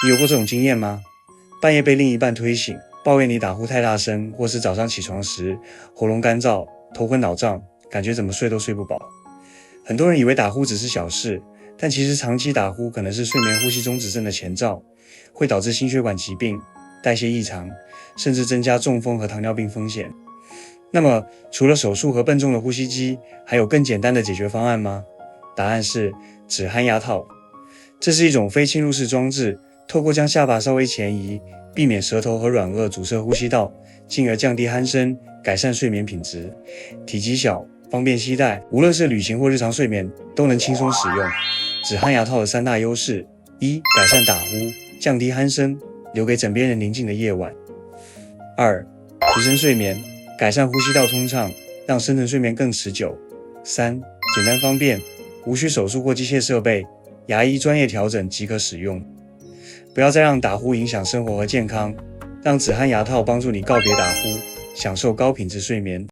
你有过这种经验吗？半夜被另一半推醒，抱怨你打呼太大声，或是早上起床时喉咙干燥、头昏脑胀，感觉怎么睡都睡不饱。很多人以为打呼只是小事，但其实长期打呼可能是睡眠呼吸中止症的前兆，会导致心血管疾病、代谢异常，甚至增加中风和糖尿病风险。那么，除了手术和笨重的呼吸机，还有更简单的解决方案吗？答案是止鼾牙套。这是一种非侵入式装置，透过将下巴稍微前移，避免舌头和软腭阻塞呼吸道，进而降低鼾声，改善睡眠品质。体积小，方便携带，无论是旅行或日常睡眠都能轻松使用。止鼾牙套的3大优势：一、改善打呼，降低鼾声，留给枕边人宁静的夜晚；二、提升睡眠，改善呼吸道通畅，让深层睡眠更持久；三、简单方便，无需手术或机械设备，牙医专业调整即可使用。不要再让打呼影响生活和健康，让止鼾牙套帮助你告别打呼，享受高品质睡眠。